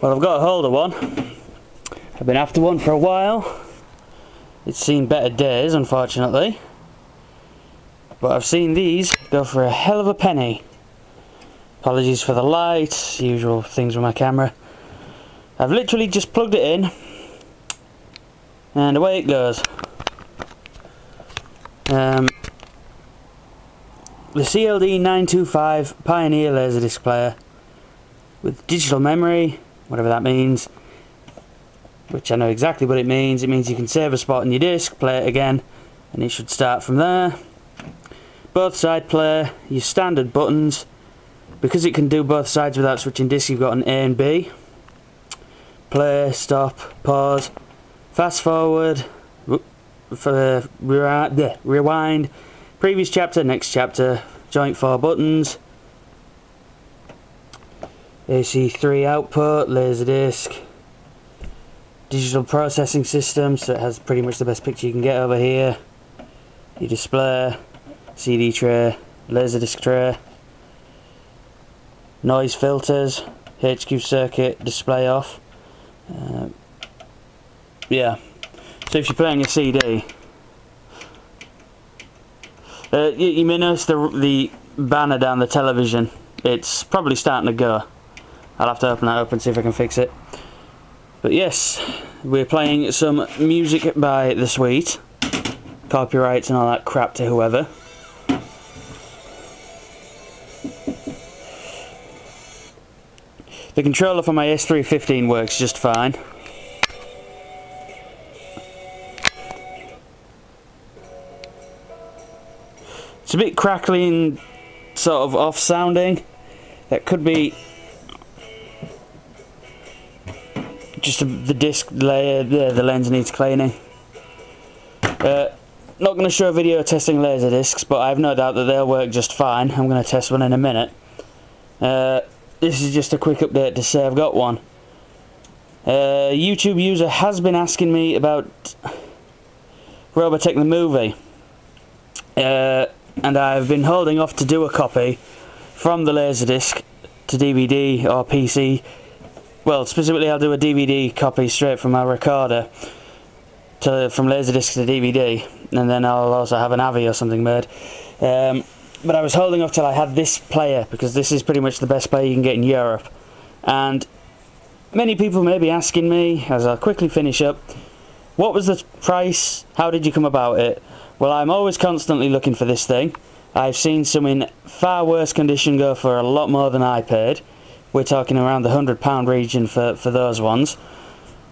Well, I've got a hold of one. I've been after one for a while. It's seen better days, unfortunately. But I've seen these go for a hell of a penny. Apologies for the light, usual things with my camera. I've literally just plugged it in, and away it goes. The CLD-D925 Pioneer Laser Disc player with digital memory, whatever that means, which I know exactly what it means. It means you can save a spot in your disc, play it again, and it should start from there. Both side player, your standard buttons. Because it can do both sides without switching discs, you've got an A and B. Play, stop, pause, fast forward, rewind, previous chapter, next chapter, joint 4 buttons, AC3 output, laser disc, digital processing system, so it has pretty much the best picture you can get over here, your display, CD tray, laser disc tray, noise filters, HQ circuit, display off. Yeah, so if you're playing a CD, you may notice the banner down the television. It's probably starting to go. I'll have to open that up and see if I can fix it. But yes, we're playing some music by The Sweet. Copyrights and all that crap to whoever. The controller for my S315 works just fine. It's a bit crackly and sort of off sounding. That could be just the disc layer, the lens needs cleaning. Not going to show a video testing laser discs, but I have no doubt that they'll work just fine. I'm going to test one in a minute. This is just a quick update to say I've got one. A YouTube user has been asking me about Robotech the movie. And I've been holding off to do a copy from the Laserdisc to DVD or PC. Well, specifically I'll do a DVD copy straight from my recorder from Laserdisc to DVD, and then I'll also have an AVI or something made. But I was holding off till I had this player, because this is pretty much the best player you can get in Europe. And many people may be asking me, as I'll quickly finish up, what was the price? How did you come about it? Well, I'm always constantly looking for this thing. I've seen some in far worse condition go for a lot more than I paid. We're talking around the £100 region for those ones.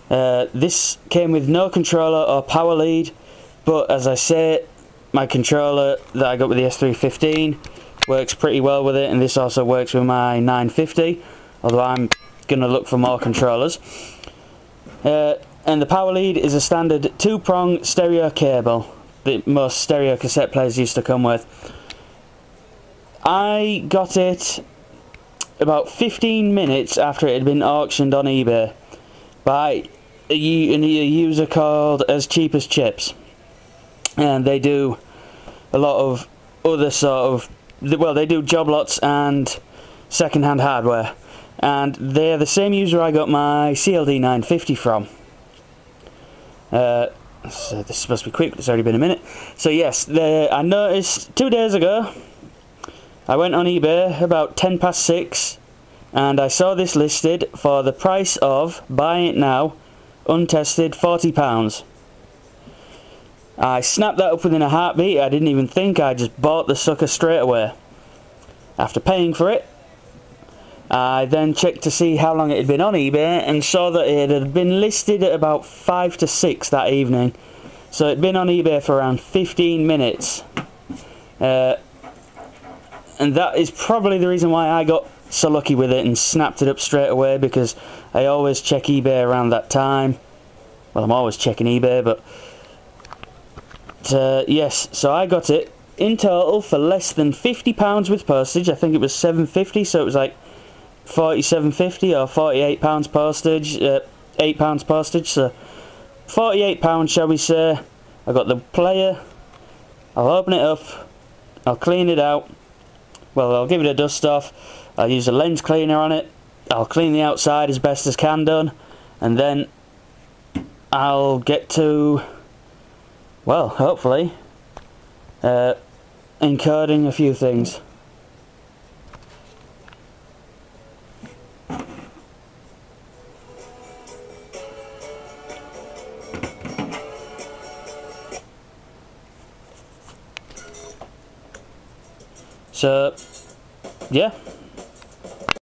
This came with no controller or power lead, but as I say, my controller that I got with the S315 works pretty well with it, and this also works with my 950, although I'm going to look for more controllers. And the power lead is a standard 2-prong stereo cable that most stereo cassette players used to come with. I got it about 15 minutes after it had been auctioned on eBay by a user called As Cheap as Chips, and they do a lot of other sort of, well, they do job lots and second-hand hardware, and they're the same user I got my CLD-950 from. So this is supposed to be quick, but it's already been a minute. So yes, I noticed 2 days ago, I went on eBay about 6:10, and I saw this listed for the price of, buy it now, untested, £40. I snapped that up within a heartbeat. I didn't even think, I just bought the sucker straight away. After paying for it, I then checked to see how long it had been on eBay and saw that it had been listed at about 5 to 6 that evening. So it had been on eBay for around 15 minutes. And that is probably the reason why I got so lucky with it and snapped it up straight away, because I always check eBay around that time. Well, I'm always checking eBay, but yes, so I got it in total for less than £50 with postage. I think it was £7.50, so it was like £47.50 or £48 postage, £8 postage, so £48 shall we say. I got the player, I'll open it up, I'll clean it out, well, I'll give it a dust off, I'll use a lens cleaner on it, I'll clean the outside as best as can done, and then I'll get to, well, hopefully, encoding a few things. So, yeah,